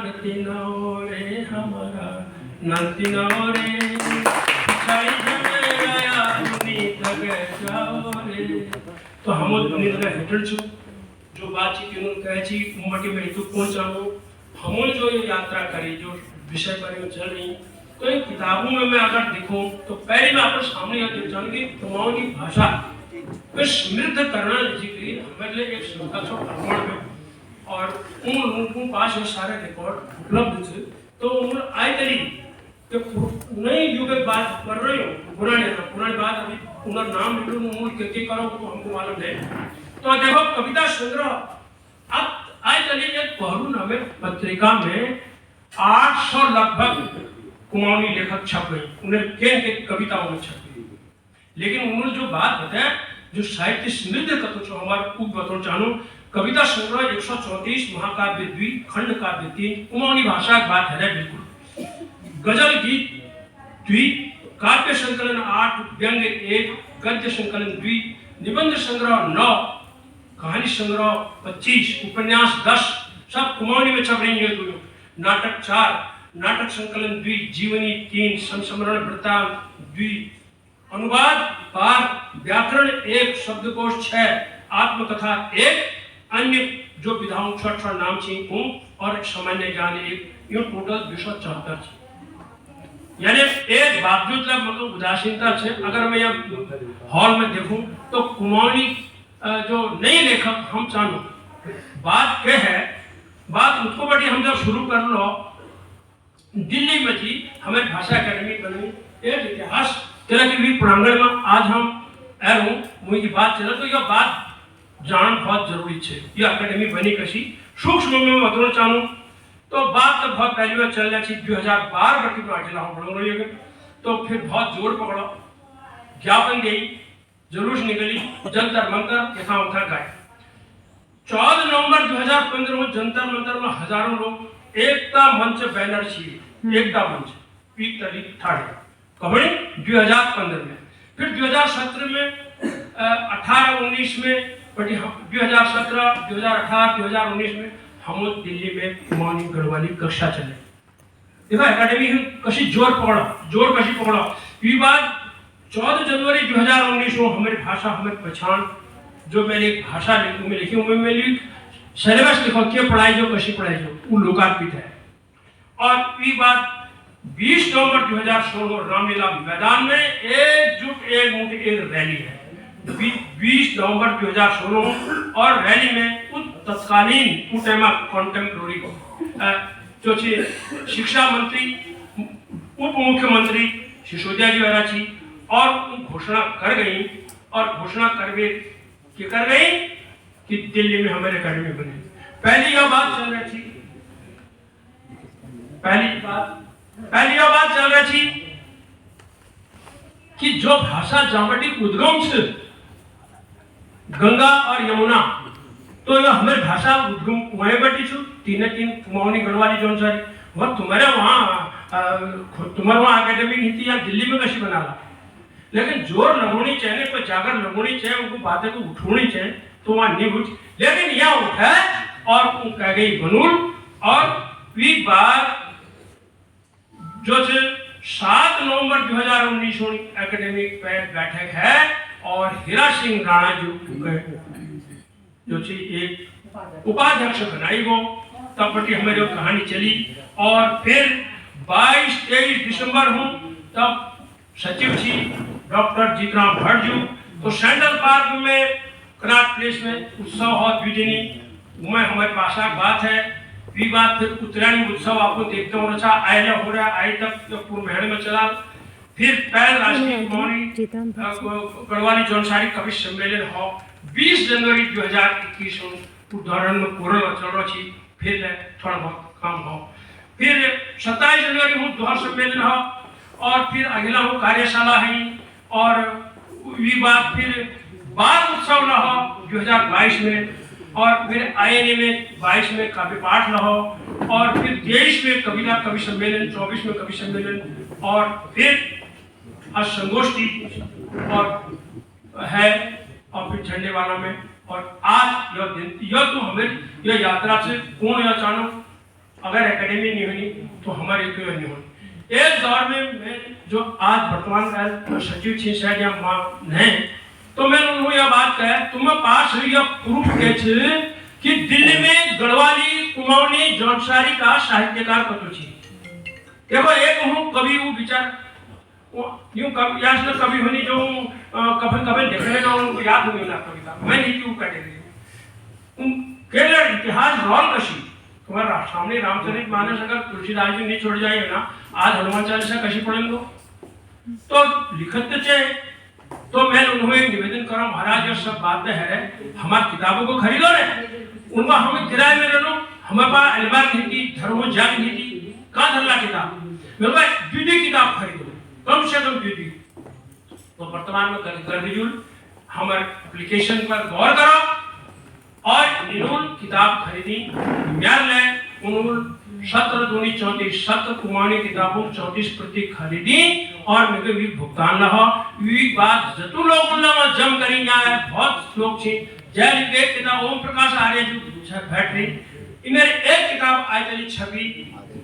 नागती नौ रे हमारा नागती नौ रे छाई जमे गया नीत गए जाओ रे। तो हम नीत गए हेठળ છું जो बातचीत उन्होंने कहे छी उम्मटी में हेतु पहुंचाऊं हम जो ये यात्रा करी जो विषय पर में चल रही तो इन किताबों में मैं अगर देखूं तो पहले मैं आपके सामने यह देख जाऊंगी कुमाऊनी भाषा को समृद्ध करना जी हमारे लिए एक संस्था छो प्रमाण में और उन लोगों के पास ये सारे रिकॉर्ड उपलब्ध थे तो उन आई तरी कि नई युग के बात कर रही हूँ पुरानी बात अभी उनका नाम लिखो के करो तो हमको मालूम है। तो देखो कविता संग्रह अब आज चलिए एक पहलू नामे पत्रिका में 800 लगभग कुमाऊनी लेखक छप गए उन्हें के कविताओं में छप गई लेकिन उन्होंने जो बात बताया जो साहित्य समृद्ध कथो जो हमारे खूब बतौर जानो कविता संग्रह 134 महाकाव्य 2 खंड काव्य 3 कुमाऊनी भाषा की बात है बिल्कुल गजल गीत 2 काव्य संकलन 8 व्यंग्य 1 गद्य संकलन 2 निबंध संग्रह 9 कहानी संग्रह 25 उपन्यास 10 सब कुमाऊनी में छप रही है। नाटक 4 नाटक संकलन 2 जीवनी 3 संस्मरण वृत्तांत 2 अनुवाद 12 व्याकरण 1 शब्दकोश 6 आत्मकथा 1 अन्य जो विधाओं छोट नाम छी और सामान्य ज्ञान 1 ये टोटल 274 यानी एक बावजूद मतलब उदासीनता से अगर मैं यहाँ हॉल में देखूं तो कुमाऊनी जो नई लेखक हम चाहूँ बात क्या है बात उसको बड़ी हम जब शुरू कर लो दिल्ली में थी हमें भाषा अकेडमी बनी एक इतिहास तरह की भी प्रांगण में आज हम आए हूँ मुझे बात चला तो यह बात जान बहुत जरूरी है। यह अकेडमी बनी कशी सूक्ष्म में बतौना चाहूँ तो बात तो बहुत पहली बार चल रही 2012 की आठला हम तो फिर बहुत जोर पकड़ा ज्ञापन गई जुलूस निकली जंतर मंतर यथा उथा गए 14 नवंबर 2015 में जंतर मंतर में हजारों लोग एकता मंच बैनर छिए एकता मंच पीक तारीख ठाड़े कबड़ी 2015 में फिर 2017 में 18-19 में 2017 2018 2019 में हम दिल्ली में कुमाऊनी गढ़वाली कक्षा चले देखो एकेडमी कशी जोर कशी पकड़ा ये बात 14 जनवरी 2019 को हमारी भाषा हमारी पहचान जो मैंने एक भाषा में लिखी हुई मैं सिलेबस लिखो क्या पढ़ाई जो कशी पढ़ाई जो वो लोकार्पित है। और ये बात 20 नवंबर 2016 रामलीला मैदान में एकजुट एक मुठ एक रैली है 20 नवंबर 2016 और रैली में उस तत्कालीन उटेमा कॉन्टेम्प्रोरी जो शिक्षा मंत्री उप मुख्यमंत्री सिसोदिया जी वराची और घोषणा कर गई और घोषणा करके कर गई कि दिल्ली में हमारे अकेडमी बने। पहली यह बात चल रही थी पहली यह बात चल रही थी कि जो भाषा जावटी उद्गम से गंगा और यमुना तो यह हमारी भाषा उद्गम वहीं बैठी छू 3 कुमाऊनी गढ़वाली जो सारी वह तुम्हारे वहाँ अकेडमी नहीं थी या दिल्ली में कशी बना ला लेकिन जोर लगोनी चाहिए कोई जागर लगोनी चाहिए उनको बातें को उठोनी चाहिए तो वहाँ नहीं उठ लेकिन यहाँ उठा और कह गई बनूल और ये बात जो 7 नवंबर 2019 एकेडमिक बैठक है और हीरा सिंह राणा जो एक उपाध्यक्ष बनाई वो तब बटी हमारी कहानी चली और फिर 22-23 दिसंबर हूँ तब सचिव थी डॉक्टर जीतराम भट्ट जी तो सेंट्रल पार्क में कनाट प्लेस में उत्सव हो द्विदिनी में हमारे पास बात है ये बात फिर उत्तरायणी उत्सव आपको देखते हो अच्छा आए हो रहा आई तक तो पूर्व महीने में चला फिर पहल राष्ट्रीय कुमाऊनी गढ़वाली जौनसारी कवि सम्मेलन हो 20 जनवरी 2021 उदाहरण में कोरोना चल रहा थी फिर थोड़ा बहुत काम हो फिर 27 जनवरी में दोहर सम्मेलन हो और फिर अगला हो कार्यशाला है और ये बात फिर बाल उत्सव न हो 2022 में और फिर आईएनए में 22 में काव्य पाठ न हो और फिर 23 में कविता कवि सम्मेलन 24 में कवि सम्मेलन और फिर संगोष्ठी और है और फिर झंडे वाला में और आज यह दिन यह तो हमें यह यात्रा से पूर्ण या चाणो अगर एकेडमी नहीं होनी तो हमारे क्यों नहीं होनी। एक दौर में मैं जो आज वर्तमान काल सचिव थी शायद या मां ने, तो मैंने उनको यह बात कहा तुम्हें पास हुई प्रूफ के कि दिल्ली में गढ़वाली कुमाऊनी जौनसारी का साहित्यकार कतो थी। देखो एक हूँ कवि वो विचार यूं कवि होनी जो कभी देखने ना उनको याद हुई ना कविता मैं नहीं क्यों करेंगे केवल इतिहास रोल कशी तुम्हारा सामने रामचरित मानस अगर तुलसीदास जी नहीं छोड़ जाएगा ना आज हनुमान चालीसा कशी पढ़ेंगे तो लिखत चे। तो मैं उन्हें निवेदन करो महाराज ये सब बातें है हमारी किताबों को खरीदो ने उनका हमें किराए में रहो हमारे पास अलमार नहीं थी धर्मो जाग नहीं थी कहाँ धरला किताब मेरे पास द्वितीय किताब खरीदो कम से कम द्वितीय। तो वर्तमान में कर दीजिए हमारे एप्लीकेशन पर गौर करो और इन्होंने किताब खरीदी न्यायालय उन्होंने 17 सत्र कुमाऊनी किताबों 34 प्रति खरीदी और मेरे भी भुगतान रहा वी बात जतु लोग उनमें जम करी आए बहुत लोग थे जय लिखे किताब ओम प्रकाश आर्य जो बैठ रही मेरे एक किताब आई चली छवि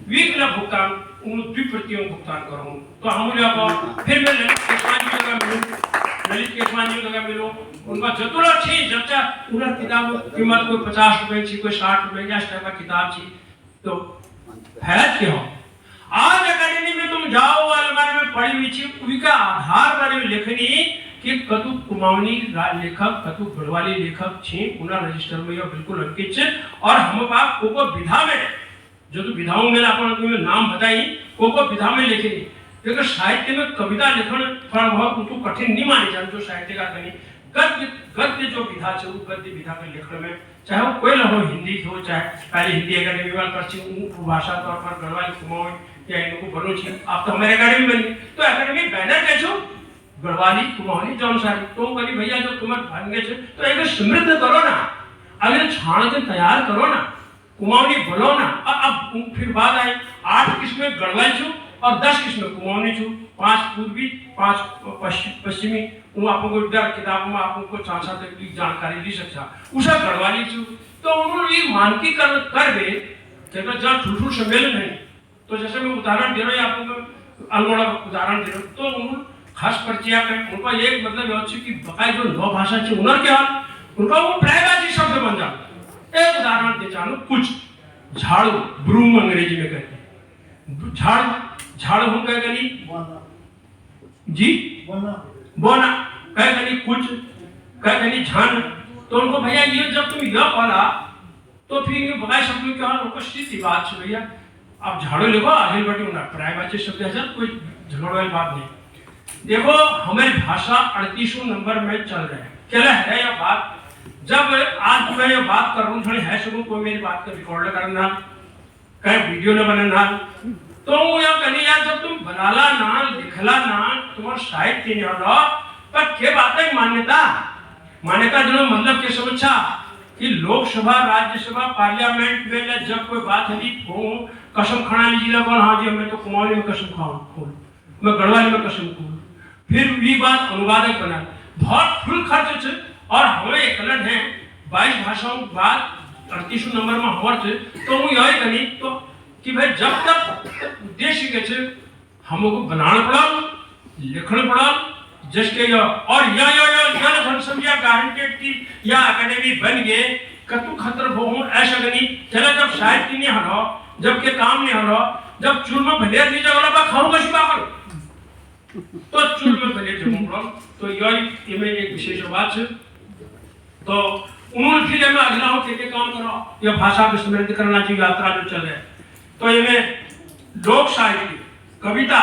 वीक ला भुगतान उन द्विप्रतियों भुगतान करूं तो हम लोग फिर मैं ललित केसवानी जी लगा मिलो उनका जतुरा थी जच्चा उनका किताब कीमत कोई 50 रुपए थी कोई 60 रुपए या टाइप का किताब थी। तो हैरत क्या हो आज एकेडमी में तुम जाओ अलमारी में पड़ी हुई थी उनका आधार पर लिखनी कि कतु कुमाऊनी लेखक कतु गढ़वाली लेखक थी उनका रजिस्टर में बिल्कुल अंकित है और हम पास को विधा में जो तो विधाओं में अपन नाम बताई को विधा में लिखे क्योंकि साहित्य में कविता लिखण थोड़ा बहुत तो कठिन नहीं मानी जाए जो साहित्यकार कहीं गद्य जो विधा है वो गद्य विधा के लिखण में चाहे वो कोई हो हिंदी हो चाहे पहले हिंदी एकेडमी वाल कर भाषा तौर पर गढ़वाली कुमाऊनी या इनको बनो छी आप तो हमारे एकेडमी बनी तो एकेडमी बैनर के छो गढ़वाली कुमाऊनी जौनसारी तो कभी भैया जो तुम्हारे भांगे छे तो एक समृद्ध करो ना अगर छाण के तैयार करो ना कुमाऊनी बोलो ना अब फिर बात आई 8 किस्में गढ़वाली छू और 10 किस्में कुमाऊनी छू 5 पूर्वी 5 पश्चिमी वो आपको किताबों में आपको चांसा तक की जानकारी दी सकता उसा गढ़वाली छू तो उन्होंने ये मानकीकरण कर दे जगह जहाँ ठुल सम्मेलन है तो जैसे मैं उदाहरण दे रहा हूँ आपको अल्मोड़ा उदाहरण दे रहा हूँ तो उन्होंने खास परिचय पे उनका एक मतलब यह कि बकाय जो 9 भाषा थी उनर क्या उनका वो प्रायवाची शब्द बन जाता। एक उदाहरण दे चालू कुछ झाड़ू ब्रूम अंग्रेजी में कहते हैं झाड़ू हम कह गनी जी बोना कह गनी कुछ कह गनी झान तो उनको भैया ये जब तुम यह पढ़ा तो फिर ये बकाय शब्द क्या उनको सीधी बात है भैया आप झाड़ू लिखो आगे बढ़ी उन्हें प्रायवाची शब्द है कोई झगड़ वाली बात नहीं। देखो हमारी भाषा 38वें नंबर में चल रहे हैं क्या है यह बात जब आज मैं ये बात कर रहा हूँ थोड़ी है शुरू कोई मेरी बात का रिकॉर्ड करना कहीं वीडियो न बनाना तो यह कहनी यार जब तुम बनाला ना लिखला ना तुम्हारा साहित्य नहीं हो पर क्या बात है मान्यता जो मतलब के समझा कि लोकसभा राज्यसभा पार्लियामेंट में जब कोई बात हुई हो कसम खाना लीजिए कौन हाँ जी मैं तो कुमाऊनी में कसम खाऊं मैं गढ़वाली में कसम खाऊं फिर भी बात अनुवादक बना बहुत फुल खर्च और हमें एकलन है 22 भाषाओं बाद 38 नंबर में हमारे तो वो यही कही तो कि भाई जब तक उद्देश्य के हमको बनाना पड़ा लिखना पड़ा जिसके और या समझिया गारंटेड की या एकेडमी बन गए कतु खतर हो ऐसा नहीं चला जब साहित्य नहीं हलो जब के काम नहीं हलो जब चूल में भलेर नहीं जगह खाऊंगा शिवा करो तो चूल में भलेर जगह तो यही में एक विशेष बात है। तो उन्होंने फिर हमें अगला हो के काम करो यह भाषा को समृद्ध करना चाहिए यात्रा जो चल रहा है तो इनमें लोक साहित्य कविता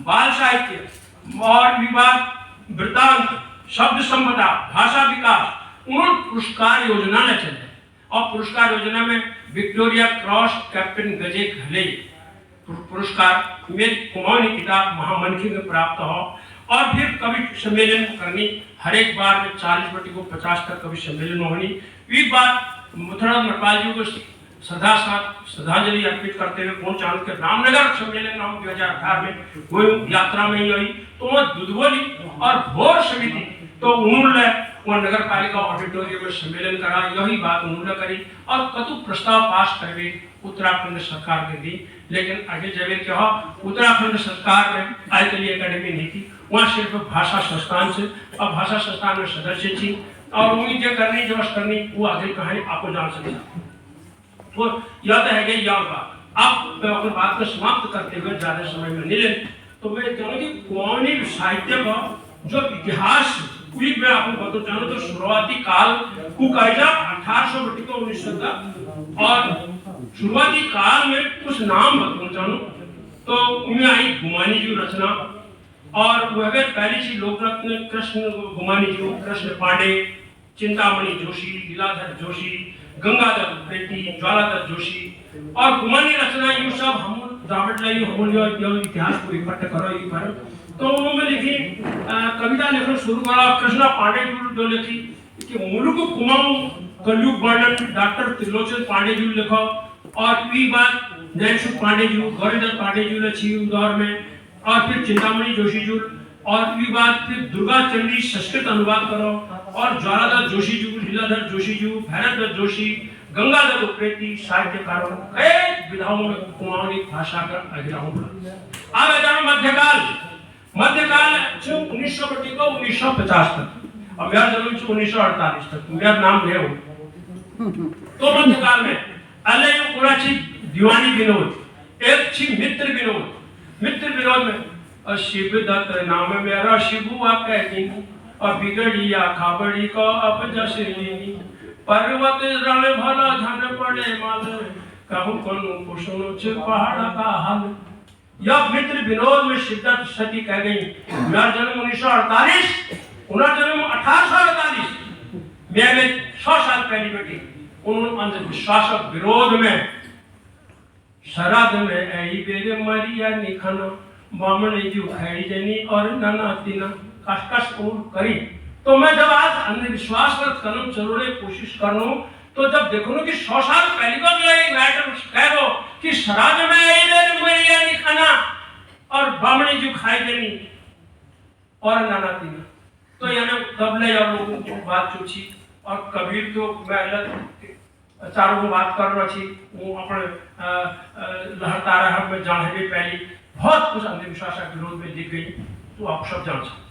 बाल साहित्य और विवाद वृत्तांत शब्द संपदा भाषा विकास उन्होंने पुरस्कार योजना न चले और पुरस्कार योजना में विक्टोरिया क्रॉस कैप्टन गजे घले पुरस्कार मेरी कुमाऊनी किताब महामनखी में प्राप्त हो और फिर कवि सम्मेलन करनी हर एक बार में 40 बटी को 50 तक कवि सम्मेलन होनी एक बार मुथुरा नरपाल जी को श्रद्धांजलि अर्पित करते हुए कौन चालू के रामनगर सम्मेलन नाम 2018 में वो यात्रा में ही हुई तो वह दुधवली और भोर समिति तो उन्होंने वह नगर पालिका ऑडिटोरियम में सम्मेलन करा यही बात उन्होंने करी और कतु प्रस्ताव पास करवे उत्तराखंड सरकार ने दी, लेकिन आगे जब क्या हुआ, उत्तराखंड सरकार में आयतली अकेडमी नहीं थी, वहाँ सिर्फ भाषा संस्थान से, और भाषा संस्थान में सदस्य थी, और उम्मीद जो करनी जो करनी वो आगे कहानी आपको जान सकते। तो यह तो है कि यह बात अब मैं अपनी बात को समाप्त करते हुए ज्यादा समय में नहीं ले, तो मैं कहूँ कि कुमाऊनी साहित्य का जो इतिहास मैं आपको बताना चाहूँ तो शुरुआती काल कुकाइजा 1800 को 1900 तक, और शुरुआती काल में कुछ नाम बताना चाहूँ तो उनमें आई गुमानी जी रचना, और वह पहली सी लोकरत्न कृष्ण गुमानी जी, कृष्ण पांडे, चिंतामणि जोशी, लीलाधर जोशी, गंगाधर उप्रेती, ज्वालाधर जोशी, और गुमानी रचना यूं सब हम दावट लाई हम इतिहास को इकट्ठा करो ये पर। तो उन्होंने लिखी कविता लेखन शुरू करा, कृष्णा पांडे जी जो लिखी कि मुलुक कुमाऊं कलयुग वर्णन डॉक्टर त्रिलोचन पांडे जी लिखो, और ये बात नैनसुख पांडे जी, गौरीदत्त पांडे जी लिखी उस दौर में, और फिर चिंतामणि जोशी जी, और ये बात फिर दुर्गा चंडी संस्कृत अनुवाद करो, और ज्वालाधर जोशी जी, लीलाधर जोशी जी, भैरवदत्त जोशी, गंगाधर उप्रेती साहित्यकारों कई विधाओं में कुमाऊनी भाषा का अग्रहण हुआ। अब आ मध्यकाल, मध्यकाल 1900 को 1950 तक, और मेरा जन्म 1948 तक, मेरा नाम ले हो। तो मध्यकाल में अलग कुराची दीवानी विनोद, एक छी मित्र विनोद, मित्र विनोद में शिव दत्त नाम मेरा शिबुआ कहती, और बिगड़िया खाबड़ी को अब जसनी, पर्वत रण भला धन पड़े माल, कहूं कनु कुसुम छ पहाड़ का हाल। यह मित्र विनोद में शिवदत्त सती कह गई, मेरा जन्म 1948, उनका जन्म 1848, मेरे 100 साल पहली बेटी। उन्होंने अंधविश्वास और विरोध में शराध में ऐ बेरे मरिया निखना बामण जी खाई जनी और नाना तीना कस करी। तो मैं जब आज अंधविश्वास पर कलम चलोने की कोशिश कर रहा हूँ, तो जब देखो कि 100 साल पहले को मैटर कह दो कि शराध में ऐ बेरे मरिया निखना और बामण जी खाई जनी और नाना तीना, तो यानी तबले या लोगों की बात चूची, और कबीर तो मैं अलग चारों को बात कर रहा थी, वो अपने लहरता रहा में जाने पहली बहुत कुछ अंधविश्वास के विरोध में दिख गई, तो आप सब जान सकते।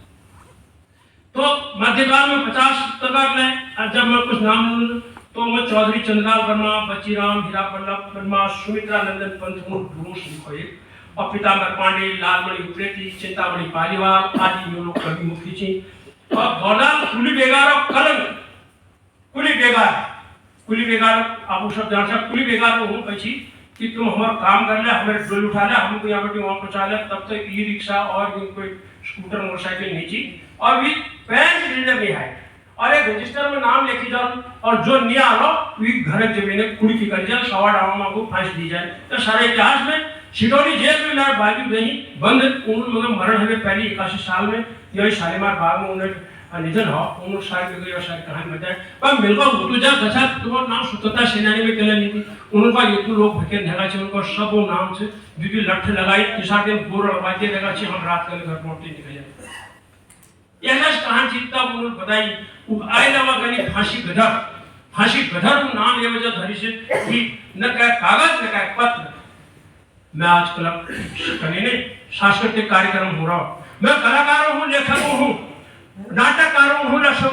तो मध्यकाल में 50 तक में जब मैं कुछ नाम लूं तो मैं चौधरी चंद्रलाल वर्मा, बच्चीराम, हीरा वल्लभ वर्मा, सुमित्रा नंदन पंत लिखो, और पीताम्बर पांडे, लालमणि उप्रेती, चिंतामणि पालीवाल आदि लोग कवि मुखी थी, और गौलाल कुली बेगार और कलंक कुली बेगार आप सब जान सकते। कुली बेगार हूँ पछी कि तुम हमारा काम कर ले, हमारे डोल उठा ले, हमको यहाँ पे वहाँ पहुँचा ले, तब तक ई रिक्शा और कोई स्कूटर मोटरसाइकिल नहीं थी, और भी पैंट रीडर नहीं है, और एक रजिस्टर में नाम लिखी जाओ, और जो नहीं आ रहा वी घर जमीन कुड़ी की कर जाए, सवा डामा को फांसी दी जाए। तो सारे इतिहास में सिटौनी जेल में लड़ बाजू नहीं बंद, उन्होंने मरण हुए पहली 81 साल में, यही शालीमार बाग में उन्हें निधन हो, उन्होंने शायद शायद कहानी बताए, पर मिलकर तो जब दशा तुम्हारा नाम स्वतंत्रता सेनानी में कहला नहीं थी, उनका ये तो लोग भके लगा छे, उनका सब वो नाम से दीदी लठ लगाई, तीसरा दिन गोर लगाते लगा छे, हम रात के घर पहुंचते निकल जाए। यह कहानी चिंता उन्होंने बताई, आए लवा गनी फांसी गधर को नाम ये वजह धरी से कि न कह कागज न कह पत्र। मैं आज क्लब कहीं नहीं सांस्कृतिक कार्यक्रम हो रहा हूँ, मैं कलाकार हूँ, लेखक हूँ, नाटककार हूँ,